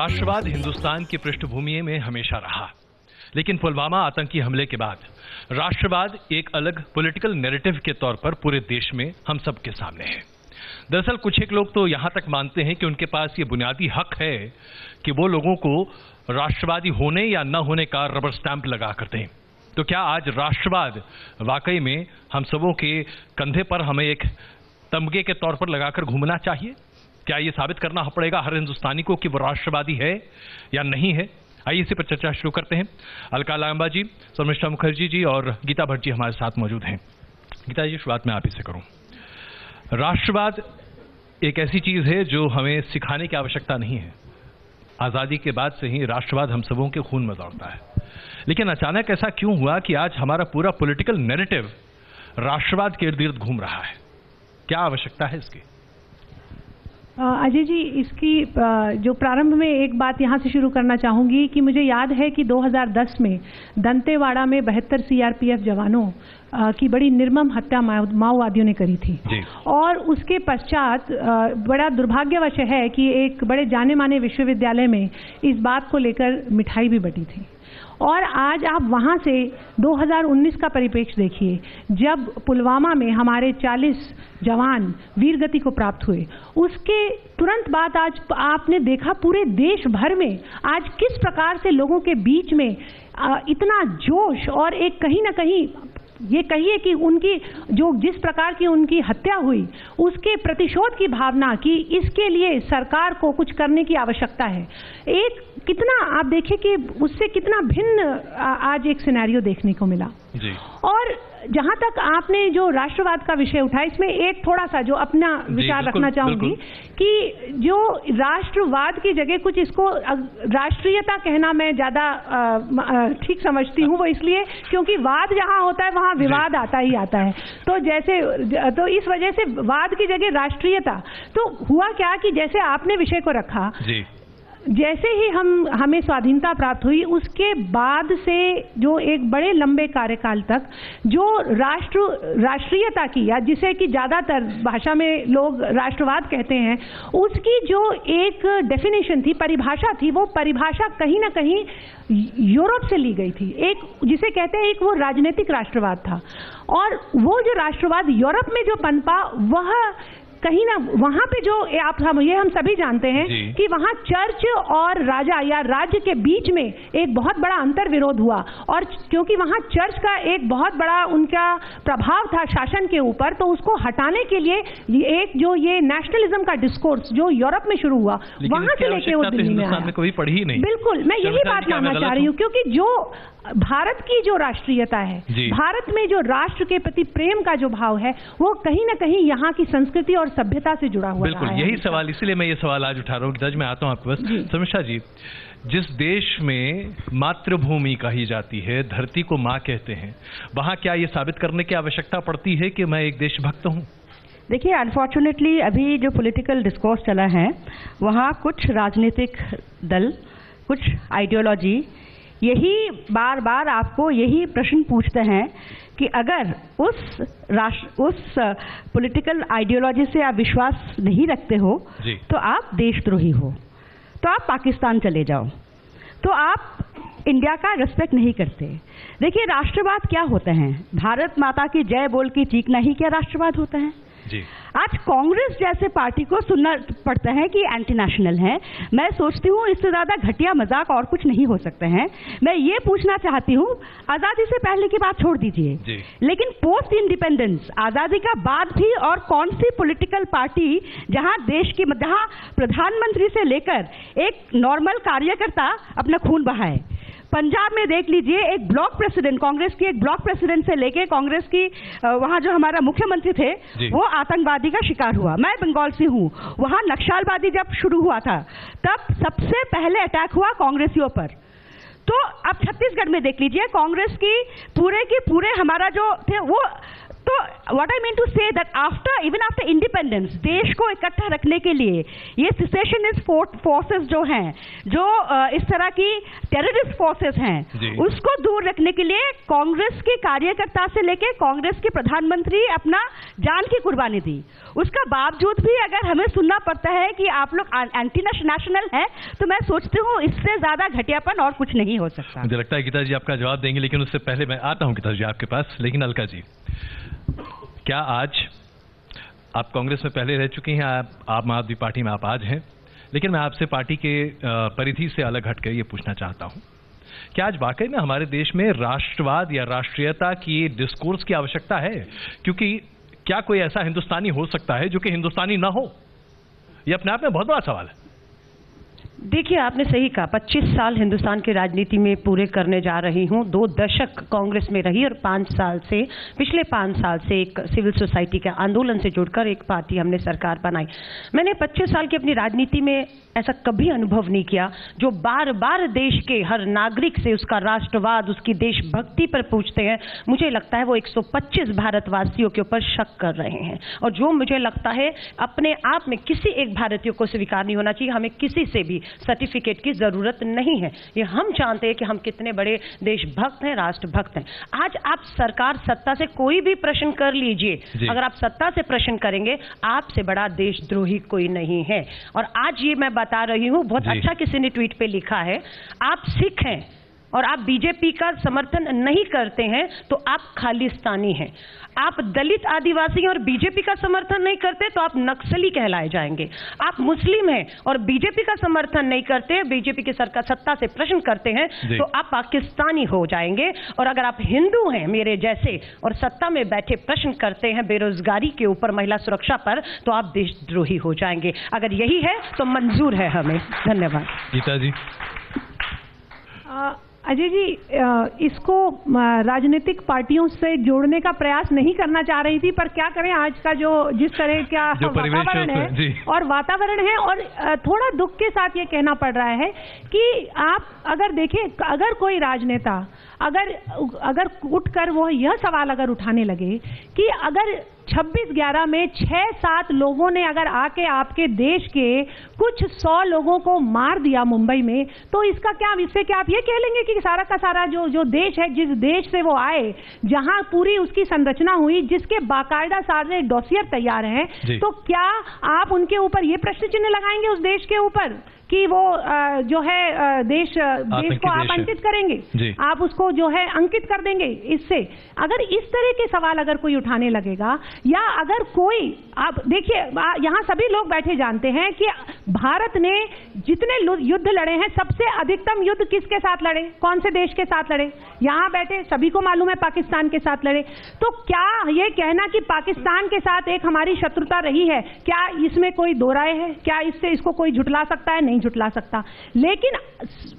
राष्ट्रवाद हिंदुस्तान की पृष्ठभूमि में हमेशा रहा, लेकिन पुलवामा आतंकी हमले के बाद राष्ट्रवाद एक अलग पॉलिटिकल नैरेटिव के तौर पर पूरे देश में हम सबके सामने है। दरअसल कुछ एक लोग तो यहां तक मानते हैं कि उनके पास ये बुनियादी हक है कि वो लोगों को राष्ट्रवादी होने या न होने का रबर स्टैंप लगा कर दें। तो क्या आज राष्ट्रवाद वाकई में हम सबों के कंधे पर हमें एक तमगे के तौर पर लगाकर घूमना चाहिए? क्या ये साबित करना पड़ेगा हर हिंदुस्तानी को कि वो राष्ट्रवादी है या नहीं है? आइए इसी पर चर्चा शुरू करते हैं। अलका लांबा जी, शर्मिष्ठा मुखर्जी जी और गीता भट्ट जी हमारे साथ मौजूद हैं। गीता जी, शुरुआत मैं आप ही से करूं। राष्ट्रवाद एक ऐसी चीज है जो हमें सिखाने की आवश्यकता नहीं है। आजादी के बाद से ही राष्ट्रवाद हम सबों के खून में दौड़ता है, लेकिन अचानक ऐसा क्यों हुआ कि आज हमारा पूरा पॉलिटिकल नैरेटिव राष्ट्रवाद के इर्द गिर्द घूम रहा है? क्या आवश्यकता है इसकी? अजय जी, इसकी जो प्रारंभ में एक बात यहाँ से शुरू करना चाहूँगी कि मुझे याद है कि 2010 में दंतेवाड़ा में 72 सीआरपीएफ जवानों की बड़ी निर्मम हत्या माओवादियों ने करी थी जी। और उसके पश्चात बड़ा दुर्भाग्यवश है कि एक बड़े जाने माने विश्वविद्यालय में इस बात को लेकर मिठाई भी बटी थी। और आज आप वहाँ से 2019 का परिप्रेक्ष्य देखिए, जब पुलवामा में हमारे 40 जवान वीरगति को प्राप्त हुए, उसके तुरंत बाद आज आपने देखा पूरे देश भर में आज किस प्रकार से लोगों के बीच में इतना जोश और एक कहीं ना कहीं ये कहिए कि उनकी जो जिस प्रकार की उनकी हत्या हुई उसके प्रतिशोध की भावना कि इसके लिए सरकार को कुछ करने की आवश्यकता है। एक कितना आप देखिए कि उससे कितना भिन्न आज एक सिनेरियो देखने को मिला जी। और जहां तक आपने जो राष्ट्रवाद का विषय उठाया, इसमें एक थोड़ा सा जो अपना विचार रखना चाहूंगी कि जो राष्ट्रवाद की जगह कुछ इसको राष्ट्रीयता कहना मैं ज्यादा ठीक समझती हूँ। वो इसलिए क्योंकि वाद जहां होता है वहां विवाद आता ही आता है। तो इस वजह से वाद की जगह राष्ट्रीयता। तो हुआ क्या कि जैसे आपने विषय को रखा, जैसे ही हमें स्वाधीनता प्राप्त हुई उसके बाद से जो एक बड़े लंबे कार्यकाल तक जो राष्ट्रीयता की, या जिसे कि ज्यादातर भाषा में लोग राष्ट्रवाद कहते हैं, उसकी जो एक डेफिनेशन थी, परिभाषा थी, वो परिभाषा कहीं ना कहीं यूरोप से ली गई थी। एक जिसे कहते हैं एक वो राजनीतिक राष्ट्रवाद था। और वो जो राष्ट्रवाद यूरोप में जो पनपा, वह कहीं ना वहां पे जो हम सभी जानते हैं कि वहां चर्च और राजा या राज्य के बीच में एक बहुत बड़ा अंतर विरोध हुआ। और क्योंकि वहां चर्च का एक बहुत बड़ा उनका प्रभाव था शासन के ऊपर, तो उसको हटाने के लिए एक जो ये नेशनलिज्म का डिस्कोर्स जो यूरोप में शुरू हुआ, वहां से लेके वो दिल्ली में आया। कभी पढ़ी ही नहीं। बिल्कुल, मैं यही बात मानना चाह रही हूँ, क्योंकि जो भारत की जो राष्ट्रीयता है, भारत में जो राष्ट्र के प्रति प्रेम का जो भाव है, वो कहीं ना कहीं यहाँ की संस्कृति और सभ्यता से जुड़ा हुआ है। बिल्कुल, यही सवाल, इसलिए मैं ये सवाल आज उठा रहा हूँ। जज, मैं आता हूँ आपके पास। शर्मिष्ठा जी, जिस देश में मातृभूमि कही जाती है, धरती को माँ कहते हैं, वहाँ क्या ये साबित करने की आवश्यकता पड़ती है कि मैं एक देशभक्त हूँ? देखिए, अनफॉर्चुनेटली अभी जो पॉलिटिकल डिस्कोर्स चला है, वहाँ कुछ राजनीतिक दल, कुछ आइडियोलॉजी यही बार बार आपको यही प्रश्न पूछते हैं कि अगर उस पॉलिटिकल आइडियोलॉजी से आप विश्वास नहीं रखते हो तो आप देशद्रोही हो, तो आप पाकिस्तान चले जाओ, तो आप इंडिया का रिस्पेक्ट नहीं करते। देखिए, राष्ट्रवाद क्या होता है? भारत माता की जय बोल के चीखना ही क्या राष्ट्रवाद होता है? आज कांग्रेस जैसे पार्टी को सुनना पड़ता है कि एंटी नेशनल है। मैं सोचती हूँ इससे ज्यादा घटिया मजाक और कुछ नहीं हो सकते हैं। मैं ये पूछना चाहती हूँ, आजादी से पहले की बात छोड़ दीजिए, लेकिन पोस्ट इंडिपेंडेंस, आजादी का बाद भी और कौन सी पॉलिटिकल पार्टी जहाँ प्रधानमंत्री से लेकर एक नॉर्मल कार्यकर्ता अपना खून बहाए? पंजाब में देख लीजिए, एक ब्लॉक प्रेसिडेंट, कांग्रेस की एक ब्लॉक प्रेसिडेंट से लेके कांग्रेस की वहां जो हमारा मुख्यमंत्री थे, वो आतंकवादी का शिकार हुआ। मैं बंगाल से हूं, वहां नक्सलवादी जब शुरू हुआ था तब सबसे पहले अटैक हुआ कांग्रेसियों पर। तो अब छत्तीसगढ़ में देख लीजिए, कांग्रेस की पूरे हमारा जो थे वो, तो what I mean to say that after even after independence देश को इकट्ठा रखने के लिए ये सिसेशनिस्ट फोर्सेस जो हैं, जो इस तरह की टेररिस्ट फोर्सेस हैं, उसको दूर रखने के लिए कांग्रेस के कार्यकर्ता से लेकर कांग्रेस के प्रधानमंत्री अपना जान की कुर्बानी दी। उसका बावजूद भी अगर हमें सुनना पड़ता है कि आप लोग एंटी नेशनल है, तो मैं सोचती हूँ इससे ज्यादा घटियापन और कुछ नहीं हो सकता। मुझे लगता है गीता जी आपका जवाब देंगे, लेकिन उससे पहले मैं आता हूं गीता जी आपके पास। लेकिन अलका जी, क्या आज आप कांग्रेस में पहले रह चुकी हैं, आप आम आदमी पार्टी में आप आज हैं, लेकिन मैं आपसे पार्टी के परिधि से अलग हटकर ये पूछना चाहता हूं, क्या आज वाकई में हमारे देश में राष्ट्रवाद या राष्ट्रीयता की डिस्कोर्स की आवश्यकता है? क्योंकि क्या कोई ऐसा हिंदुस्तानी हो सकता है जो कि हिंदुस्तानी ना हो? यह अपने आप में बहुत बड़ा सवाल है। देखिए, आपने सही कहा, 25 साल हिंदुस्तान की राजनीति में पूरे करने जा रही हूं। 2 दशक कांग्रेस में रही और पिछले 5 साल से एक सिविल सोसाइटी के आंदोलन से जुड़कर एक पार्टी हमने सरकार बनाई। मैंने 25 साल की अपनी राजनीति में ऐसा कभी अनुभव नहीं किया जो बार बार देश के हर नागरिक से उसका राष्ट्रवाद, उसकी देशभक्ति पर पूछते हैं। मुझे लगता है वो 125 भारतवासियों के ऊपर शक कर रहे हैं, और जो मुझे लगता है अपने आप में किसी एक भारतीय को स्वीकार नहीं होना चाहिए। हमें किसी से भी सर्टिफिकेट की जरूरत नहीं है। ये हम जानते हैं कि हम कितने बड़े देशभक्त हैं, राष्ट्रभक्त हैं। आज आप सरकार सत्ता से कोई भी प्रश्न कर लीजिए, अगर आप सत्ता से प्रश्न करेंगे, आपसे बड़ा देशद्रोही कोई नहीं है। और आज ये मैं बता रही हूं, बहुत अच्छा किसी ने ट्वीट पे लिखा है, आप सिख हैं और आप बीजेपी का समर्थन नहीं करते हैं तो आप खालिस्तानी हैं। आप दलित, आदिवासी और बीजेपी का समर्थन नहीं करते तो आप नक्सली कहलाए जाएंगे। आप मुस्लिम हैं और बीजेपी का समर्थन नहीं करते, बीजेपी की सरकार सत्ता से प्रश्न करते हैं तो आप पाकिस्तानी हो जाएंगे। और अगर आप हिंदू हैं मेरे जैसे और सत्ता में बैठे प्रश्न करते हैं बेरोजगारी के ऊपर, महिला सुरक्षा पर, तो आप देशद्रोही हो जाएंगे। अगर यही है तो मंजूर है हमें। धन्यवाद। गीता जी। अजय जी, इसको राजनीतिक पार्टियों से जोड़ने का प्रयास नहीं करना चाह रही थी, पर क्या करें, आज का जिस तरह का वातावरण है और थोड़ा दुख के साथ ये कहना पड़ रहा है कि आप अगर देखें, अगर कोई राजनेता अगर उठकर वो यह सवाल अगर उठाने लगे कि अगर 26/11 में 6-7 लोगों ने अगर आके आपके देश के कुछ 100 लोगों को मार दिया मुंबई में, तो इसका क्या, इससे क्या आप ये कह लेंगे कि सारा का सारा जो देश है, जिस देश से वो आए, जहां पूरी उसकी संरचना हुई, जिसके बाकायदा सारे डॉसियर तैयार हैं, तो क्या आप उनके ऊपर ये प्रश्न चिन्ह लगाएंगे उस देश के ऊपर कि वो जो है देश को आप अंकित करेंगे, आप उसको जो है अंकित कर देंगे? इससे अगर इस तरह के सवाल अगर कोई उठाने लगेगा, या अगर कोई, आप देखिए यहाँ सभी लोग बैठे जानते हैं कि भारत ने जितने युद्ध लड़े हैं, सबसे अधिकतम युद्ध किसके साथ लड़े, कौन से देश के साथ लड़े? यहाँ बैठे सभी को मालूम है, पाकिस्तान के साथ लड़े। तो क्या ये कहना कि पाकिस्तान के साथ एक हमारी शत्रुता रही है, क्या इसमें कोई दो राय है? क्या इसको कोई झुटला सकता है? नहीं झुटला सकता। लेकिन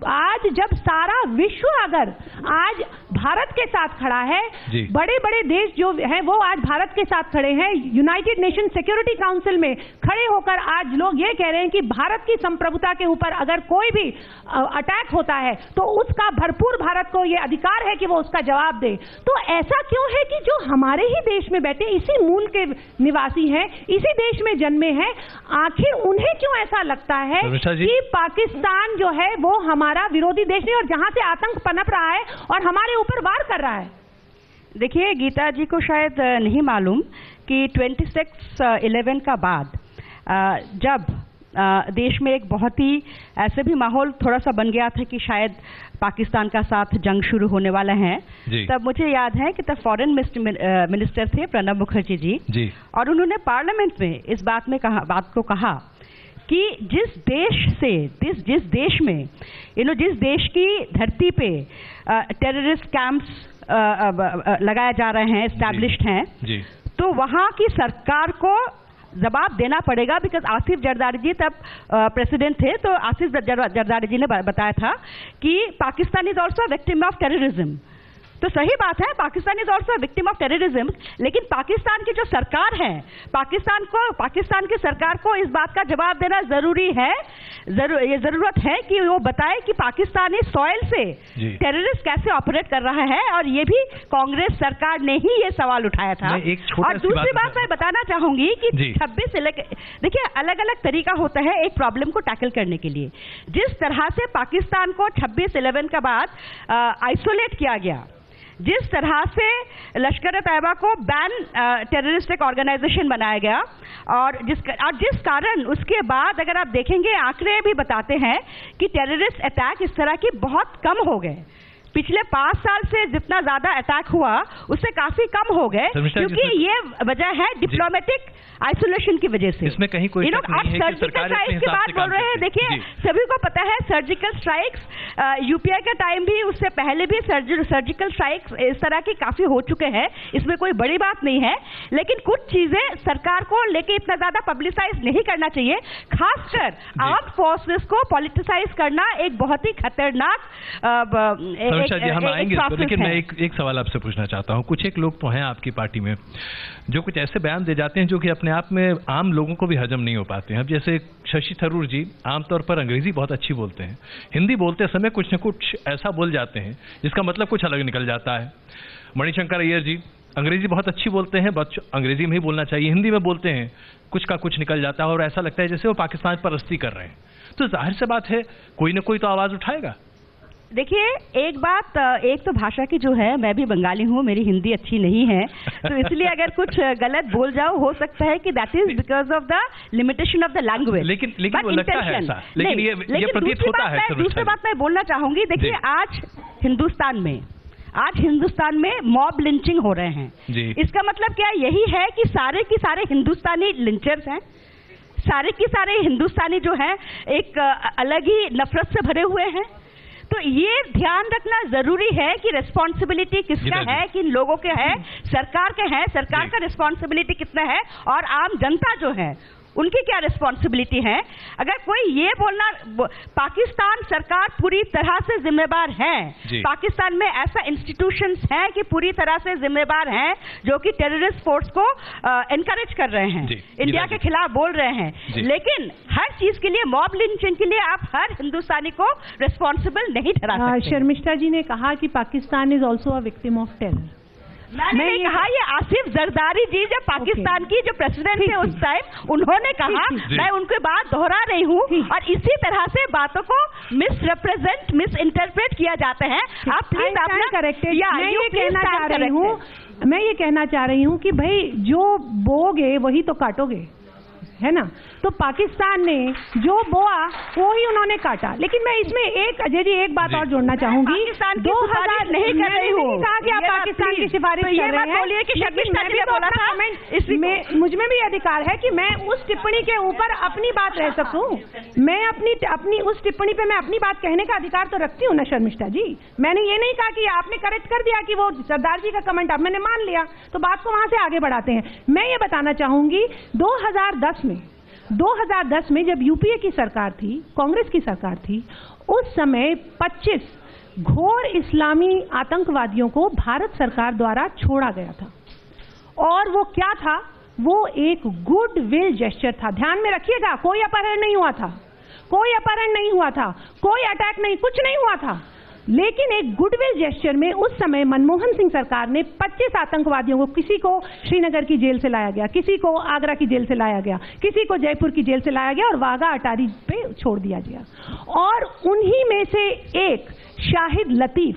आज जब सारा विश्व अगर आज भारत के साथ खड़ा है, बड़े बड़े देश जो है वो आज भारत के साथ खड़े हैं, यूनाइटेड नेशन सिक्योरिटी काउंसिल में खड़े होकर आज लोग ये कह रहे हैं कि भारत की संप्रभुता के ऊपर अगर कोई भी अटैक होता है तो उसका भरपूर भारत को ये अधिकार है कि वो उसका जवाब दे। तो ऐसा क्यों है कि जो हमारे ही देश में बैठे, इसी मूल के निवासी हैं, इसी देश में जन्मे हैं, आखिर उन्हें क्यों ऐसा लगता है कि पाकिस्तान जो है वो हमारा विरोधी देश नहीं, और जहां से आतंक पनप रहा है और हमारे ऊपर वार कर रहा है? देखिए, गीता जी को शायद नहीं मालूम कि 26/11 का बाद जब देश में एक बहुत ही ऐसे भी माहौल थोड़ा सा बन गया था कि शायद पाकिस्तान का साथ जंग शुरू होने वाला है, तब मुझे याद है कि तब फॉरेन मिनिस्टर थे प्रणब मुखर्जी जी, और उन्होंने पार्लियामेंट में इस बात को कहा कि जिस देश में जिस देश की धरती पे टेररिस्ट कैंप्स लगाए जा रहे हैं, एस्टैब्लिश्ड हैं, तो वहाँ की सरकार को जवाब देना पड़ेगा। बिकॉज आसिफ जरदारी जी तब प्रेसिडेंट थे, तो आसिफ जरदारी जी ने बताया था कि Pakistan is also victim of terrorism. तो सही बात है, Pakistan is also victim of terrorism, लेकिन पाकिस्तान की जो सरकार है, पाकिस्तान की सरकार को इस बात का जवाब देना जरूरी है, ये जरूरत है कि वो बताए कि पाकिस्तानी सॉइल से टेररिस्ट कैसे ऑपरेट कर रहा है, और ये भी कांग्रेस सरकार ने ही ये सवाल उठाया था। और दूसरी बात मैं बताना चाहूंगी कि 26 देखिए अलग अलग तरीका होता है एक प्रॉब्लम को टैकल करने के लिए। जिस तरह से पाकिस्तान को 26/11 के बाद आइसोलेट किया गया, जिस तरह से लश्कर तैयबा को बैन टेररिस्टिक ऑर्गेनाइजेशन बनाया गया, और जिस कारण उसके बाद अगर आप देखेंगे आंकड़े भी बताते हैं कि टेररिस्ट अटैक इस तरह की बहुत कम हो गए। पिछले 5 साल से जितना ज्यादा अटैक हुआ उससे काफी कम हो गए, क्योंकि ये वजह है डिप्लोमेटिक आइसोलेशन की वजह से। इसमें कहीं कोई शक नहीं है कि सर्जिकल स्ट्राइक्स की बात बोल रहे हैं, देखिए सभी को पता है सर्जिकल स्ट्राइक्स यूपीए का टाइम भी, उससे पहले भी सर्जिकल स्ट्राइक्स इस तरह की काफी हो चुके हैं, इसमें कोई बड़ी बात नहीं है। लेकिन कुछ चीजें सरकार को लेके इतना ज्यादा पब्लिसाइज नहीं करना चाहिए, खासकर आर्म्ड फोर्सेस को पॉलिटिसाइज करना एक बहुत ही खतरनाक हम आएंगे, लेकिन मैं एक सवाल आपसे पूछना चाहता हूं। कुछ एक लोग तो हैं आपकी पार्टी में जो कुछ ऐसे बयान दे जाते हैं जो कि अपने आप में आम लोगों को भी हजम नहीं हो पाते हैं। अब जैसे शशि थरूर जी आमतौर पर अंग्रेजी बहुत अच्छी बोलते हैं, हिंदी बोलते समय कुछ न कुछ ऐसा बोल जाते हैं जिसका मतलब कुछ अलग निकल जाता है। मणिशंकर अय्यर जी अंग्रेजी बहुत अच्छी बोलते हैं, अंग्रेजी में ही बोलना चाहिए, हिंदी में बोलते हैं कुछ का कुछ निकल जाता है और ऐसा लगता है जैसे वो पाकिस्तान परस्ती कर रहे हैं। तो जाहिर सी बात है कोई ना कोई तो आवाज उठाएगा। देखिए एक बात, एक तो भाषा की जो है, मैं भी बंगाली हूँ, मेरी हिंदी अच्छी नहीं है, तो इसलिए अगर कुछ गलत बोल जाओ हो सकता है कि that is because of the limitation of the language. लेकिन वो लगता है ऐसा, लेकिन ये प्रतीत होता है। दूसरी बात मैं बोलना चाहूंगी, देखिए आज हिंदुस्तान में मॉब लिंचिंग हो रहे हैं, इसका मतलब क्या यही है कि सारे के सारे हिंदुस्तानी लिंचर्स हैं, सारे के सारे हिंदुस्तानी जो हैं एक अलग ही नफरत से भरे हुए हैं। तो ये ध्यान रखना जरूरी है कि रिस्पॉन्सिबिलिटी किसका है, किन लोगों के है, सरकार के है, सरकार का रिस्पॉन्सिबिलिटी कितना है, और आम जनता जो है उनकी क्या रिस्पॉन्सिबिलिटी है। अगर कोई ये बोलना, पाकिस्तान सरकार पूरी तरह से जिम्मेदार है, पाकिस्तान में ऐसा इंस्टीट्यूशंस हैं कि पूरी तरह से जिम्मेदार हैं जो कि टेररिस्ट फोर्स को एनकरेज कर रहे हैं, इंडिया के खिलाफ बोल रहे हैं, लेकिन हर चीज के लिए, मॉब लिंचिंग के लिए आप हर हिंदुस्तानी को रिस्पॉन्सिबल नहीं ठहरा सकते। शर्मिष्ठा जी ने कहा कि Pakistan is also a victim of terror. मैंने कहा ये आसिफ जरदारी जी जो पाकिस्तान की जो प्रेसिडेंट थे उस टाइम, उन्होंने कहा, मैं उनकी बात दोहरा रही हूँ, और इसी तरह से बातों को मिस इंटरप्रेट किया जाता है। आप प्लीज अपना करेक्टेड, मैं ये कहना चाह रही हूँ कि भाई जो बोगे वही तो काटोगे, है ना। तो पाकिस्तान ने जो बोआ वो ही उन्होंने काटा। लेकिन मैं इसमें एक बात और जोड़ना चाहूंगी, 2000 नहीं कर रही हूँ, कहा कि आप पाकिस्तान की सिफारिश कर रहे हैं, मुझ में भी अधिकार है कि मैं उस टिप्पणी के ऊपर अपनी बात रह सकूं। मैं अपनी उस टिप्पणी पे मैं अपनी बात कहने का अधिकार तो रखती हूँ ना शर्मिष्ठा जी। मैंने ये नहीं कहा कि आपने करेक्ट कर दिया कि वो सरदार जी का कमेंट अब मैंने मान लिया, तो बात को वहां से आगे बढ़ाते हैं। मैं ये बताना चाहूंगी 2010 में जब यूपीए की सरकार थी, कांग्रेस की सरकार थी, उस समय 25 घोर इस्लामी आतंकवादियों को भारत सरकार द्वारा छोड़ा गया था। और वो क्या था? वो एक गुड विल जेस्चर था। ध्यान में रखिएगा, कोई अपहरण नहीं हुआ था, कोई अपहरण नहीं हुआ था, कोई अटैक नहीं, कुछ नहीं हुआ था। लेकिन एक गुडविल जेस्चर में उस समय मनमोहन सिंह सरकार ने 25 आतंकवादियों को, किसी को श्रीनगर की जेल से लाया गया, किसी को आगरा की जेल से लाया गया, किसी को जयपुर की जेल से लाया गया और वाघा अटारी पे छोड़ दिया गया। और उन्हीं में से एक शाहिद लतीफ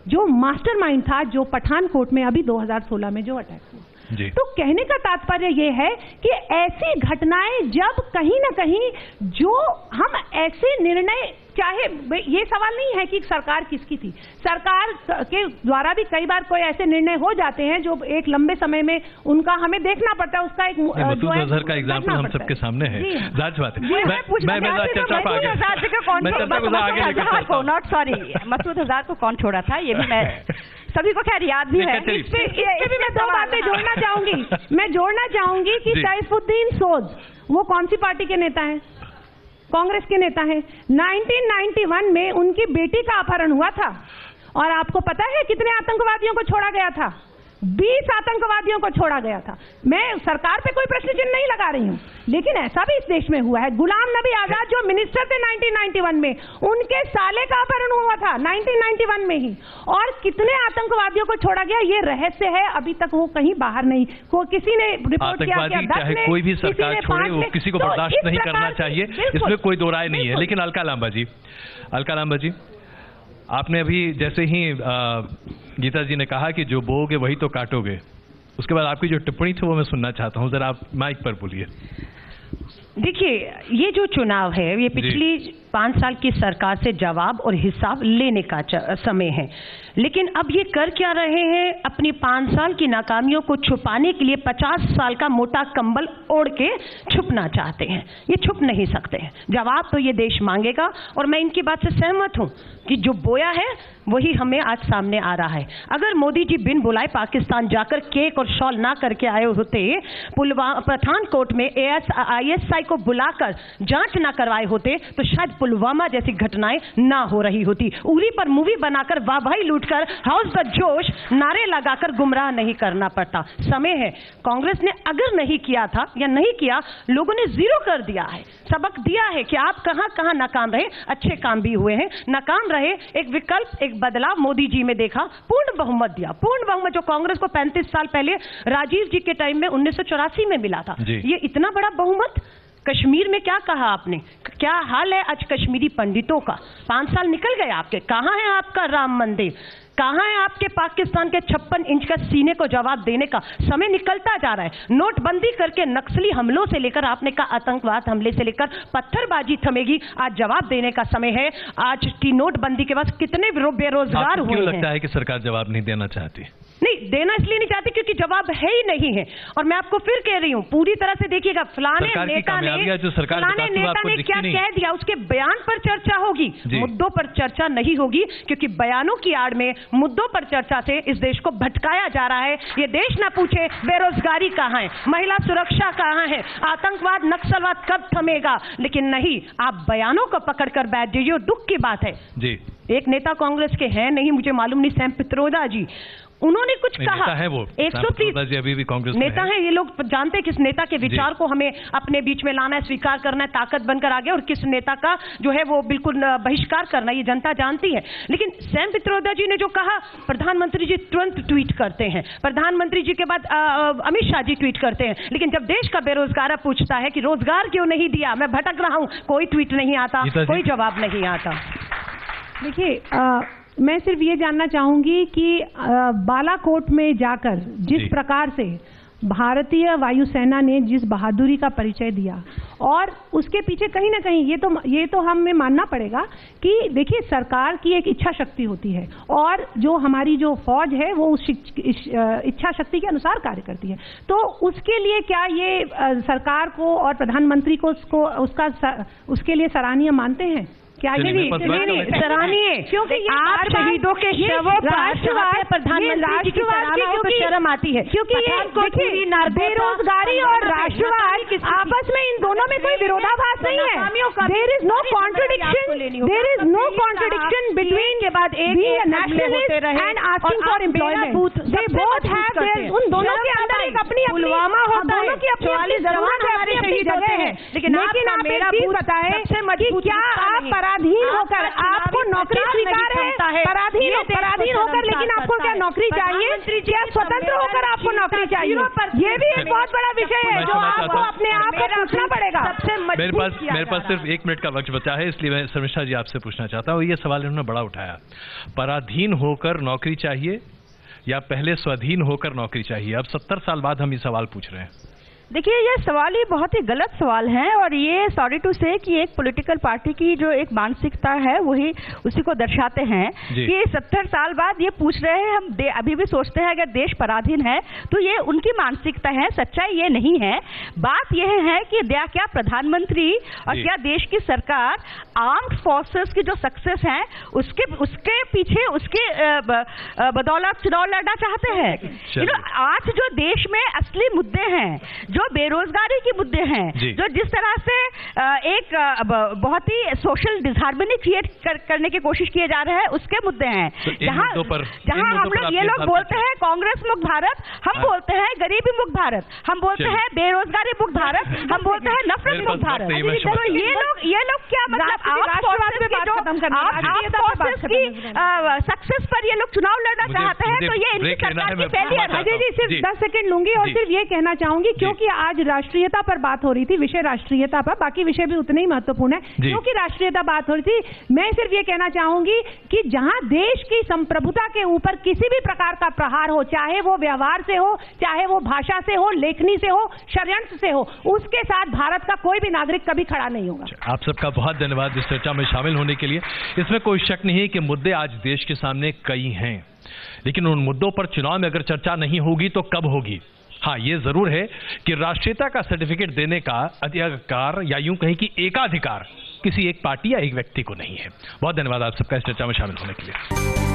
जो मास्टरमाइंड था, जो पठानकोट में अभी 2016 में जो अटैक हुआ। तो कहने का तात्पर्य यह है कि ऐसी घटनाएं जब कहीं ना कहीं, जो हम ऐसे निर्णय, चाहे ये सवाल नहीं है कि सरकार किसकी थी, सरकार के द्वारा भी कई बार कोई ऐसे निर्णय हो जाते हैं जो एक लंबे समय में उनका हमें देखना पड़ता है, उसका एक मसूद अजहर का एग्जाम्पल हम सबके सामने है। जाहिर बात है, मसूद अजहर को कौन छोड़ा था, ये भी मैं सभी को खैर याद भी है। इसमें मैं 2 बातें जोड़ना चाहूंगी। मैं जोड़ना चाहूंगी कि सैफुद्दीन सोज वो कौन सी पार्टी के नेता हैं? कांग्रेस के नेता हैं। 1991 में उनकी बेटी का अपहरण हुआ था और आपको पता है कितने आतंकवादियों को छोड़ा गया था? 20 आतंकवादियों को छोड़ा गया था। मैं सरकार पे कोई प्रश्न चिन्ह नहीं लगा रही हूं, लेकिन ऐसा भी इस देश में हुआ है। गुलाम नबी आजाद जो मिनिस्टर थे 1991 में, उनके साले का अपहरण हुआ था 1991 में ही। और कितने आतंकवादियों को छोड़ा गया ये रहस्य है, अभी तक वो कहीं बाहर नहीं, किसी ने रिपोर्ट किया कि 10 चाहे कोई भी सरकार छोड़े, वो किसी को बर्दाश्त नहीं करना चाहिए, इसमें कोई दो राय नहीं है। लेकिन अलका लांबा जी, आपने अभी जैसे ही गीता जी ने कहा कि जो बोओगे वही तो काटोगे, उसके बाद आपकी जो टिप्पणी थी वो मैं सुनना चाहता हूं, जरा आप माइक पर बोलिए। देखिए, ये जो चुनाव है ये पिछली 5 साल की सरकार से जवाब और हिसाब लेने का समय है, लेकिन अब ये कर क्या रहे हैं? अपनी 5 साल की नाकामियों को छुपाने के लिए 50 साल का मोटा कंबल ओढ़ के छुपना चाहते हैं। ये छुप नहीं सकते हैं, जवाब तो ये देश मांगेगा। और मैं इनकी बात से सहमत हूं कि जो बोया है वही हमें आज सामने आ रहा है। अगर मोदी जी बिन बुलाए पाकिस्तान जाकर केक और शॉल ना करके आए होते, पठानकोट में ISI को बुलाकर जांच ना करवाए होते, तो शायद पुलवामा जैसी घटनाएं ना हो रही होती। उरी पर मूवी बनाकर वाहवाही लूटकर हाउस द जोश नारे लगाकर गुमराह नहीं करना पड़ता। समय है, कांग्रेस ने अगर नहीं किया था या नहीं किया, लोगों ने जीरो कर दिया है, सबक दिया है कि आप कहां कहां नाकाम रहे। अच्छे काम भी हुए हैं, नाकाम रहे, एक विकल्प, एक बदलाव मोदी जी में देखा, पूर्ण बहुमत दिया। पूर्ण बहुमत जो कांग्रेस को 35 साल पहले राजीव जी के टाइम में 1984 में मिला था, ये इतना बड़ा बहुमत। कश्मीर में क्या कहा आपने? क्या हाल है आज कश्मीरी पंडितों का? 5 साल निकल गए आपके, कहां है आपका राम मंदिर? कहां है आपके पाकिस्तान के 56 इंच का सीने को जवाब देने का? समय निकलता जा रहा है। नोटबंदी करके नक्सली हमलों से लेकर, आपने कहा आतंकवाद हमले से लेकर पत्थरबाजी थमेगी, आज जवाब देने का समय है। आज की नोटबंदी के बाद कितने बेरोजगार हुए हैं। क्यों लगता है कि सरकार जवाब नहीं देना चाहती? नहीं देना इसलिए नहीं चाहती क्योंकि जवाब है ही नहीं है। और मैं आपको फिर कह रही हूं, पूरी तरह से देखिएगा, फलाने नेता ने क्या कह दिया, उसके बयान पर चर्चा होगी, मुद्दों पर चर्चा नहीं होगी, क्योंकि बयानों की आड़ में मुद्दों पर चर्चा से इस देश को भटकाया जा रहा है। ये देश ना पूछे बेरोजगारी कहां है, महिला सुरक्षा कहां है, आतंकवाद नक्सलवाद कब थमेगा, लेकिन नहीं, आप बयानों को पकड़कर बैठ जाइए। दुख की बात है जी, एक नेता कांग्रेस के हैं नहीं, मुझे मालूम नहीं, सैम पित्रोदा जी, उन्होंने कुछ कहा है। वो 130 अभी भी कांग्रेस नेता है, ये लोग जानते हैं किस नेता के विचार को हमें अपने बीच में लाना है, स्वीकार करना है, ताकत बनकर आगे, और किस नेता का जो है वो बिल्कुल बहिष्कार करना, ये जनता जानती है। लेकिन सैम पित्रोदा जी ने जो कहा, प्रधानमंत्री जी तुरंत ट्वीट करते हैं, प्रधानमंत्री जी के बाद अमित शाह जी ट्वीट करते हैं, लेकिन जब देश का बेरोजगार पूछता है कि रोजगार क्यों नहीं दिया, मैं भटक रहा हूं, कोई ट्वीट नहीं आता, कोई जवाब नहीं आता। देखिए, मैं सिर्फ ये जानना चाहूंगी कि बालाकोट में जाकर जिस प्रकार से भारतीय वायुसेना ने जिस बहादुरी का परिचय दिया, और उसके पीछे कहीं ना कहीं ये तो हमें मानना पड़ेगा कि देखिए, सरकार की एक इच्छा शक्ति होती है, और जो हमारी जो फौज है वो उस इच्छा शक्ति के अनुसार कार्य करती है। तो उसके लिए क्या ये सरकार को और प्रधानमंत्री को उसके लिए सराहनीय मानते हैं? क्या ये नहीं सराहनीय? क्योंकि आप शहीदों के शवों पर प्रधानमंत्री की सराहना हो तो शर्म आती है, क्योंकि देखिए, बेरोजगारी और राष्ट्रवाद आपस में, इन दोनों में कोई विरोधाभास नहीं है। There is no contradiction between के बाद एक nationalist and asking for employment. They both have their, उन दोनों के अंदर एक अपनी पुलवामा होता है, दोनों की अपनी जरूरत है, अपनी जगह है। लेकिन आप एक चीज बताएं कि क्या आप पराधीन होकर, आपको नौकरी स्वीकार है, पराधीन होकर, लेकिन आपको क्या नौकरी चाहिए? क्या स्वतंत्र होकर आपको नौकरी चाहिए? ये भी एक बहुत बड़ा विषय है जो आपको अपने आप को पूछना पड़ेगा। मेरे पास सिर्फ 1 मिनट का वक्त बचा है, इसलिए मैं शर्मिष्ठा जी आपसे पूछना चाहता हूँ, ये सवाल इन्होंने बड़ा उठाया, पराधीन होकर नौकरी चाहिए या पहले स्वाधीन होकर नौकरी चाहिए? अब 70 साल बाद हम ये सवाल पूछ रहे हैं। देखिए, ये सवाल ही बहुत ही गलत सवाल है, और ये सॉरी टू से कि एक पॉलिटिकल पार्टी की जो एक मानसिकता है वही उसी को दर्शाते हैं कि 70 साल बाद ये पूछ रहे हैं। हम अभी भी सोचते हैं अगर देश पराधीन है तो ये उनकी मानसिकता है, सच्चाई ये नहीं है। बात यह है कि क्या प्रधानमंत्री और क्या देश की सरकार आर्म्ड फोर्सेस की जो सक्सेस है उसके पीछे उसके बदौलत चुनाव लड़ना चाहते हैं। आज जो देश में असली मुद्दे हैं, जो बेरोजगारी के मुद्दे हैं, जो जिस तरह से एक बहुत ही सोशल डिसहार्मनी क्रिएट करने की कोशिश किए जा रहे हैं, उसके मुद्दे हैं। जहां हम लोग ये लोग बोलते हैं कांग्रेस मुक्त भारत, हम बोलते हैं गरीबी मुक्त भारत, हम बोलते हैं बेरोजगारी मुक्त भारत, हम बोलते हैं नफरत मुक्त भारत। ये लोग क्या मतलब सक्सेस पर ये लोग चुनाव लड़ना चाहते हैं, तो ये इनकी सरकार की फेलियर है। अजय जी सिर्फ 10 सेकंड लूंगी और सिर्फ ये कहना चाहूंगी, क्योंकि आज राष्ट्रीयता पर बात हो रही थी, विषय राष्ट्रीयता पर, बाकी विषय भी उतने ही महत्वपूर्ण है, क्योंकि राष्ट्रीयता बात हो रही थी। मैं सिर्फ ये कहना चाहूंगी कि जहां देश की संप्रभुता के ऊपर किसी भी प्रकार का प्रहार हो, चाहे वो व्यवहार से हो, चाहे वो भाषा से हो, लेखनी से हो, षड्यंत्र से हो, उसके साथ भारत का कोई भी नागरिक कभी खड़ा नहीं होगा। आप सबका बहुत धन्यवाद इस चर्चा में शामिल होने के लिए। इसमें कोई शक नहीं है कि मुद्दे आज देश के सामने कई हैं, लेकिन उन मुद्दों पर चुनाव में अगर चर्चा नहीं होगी तो कब होगी? हाँ, ये जरूर है कि राष्ट्रीयता का सर्टिफिकेट देने का अधिकार, या यूं कहें कि एकाधिकार, किसी एक पार्टी या एक व्यक्ति को नहीं है। बहुत धन्यवाद आप सबका इस चर्चा में शामिल होने के लिए।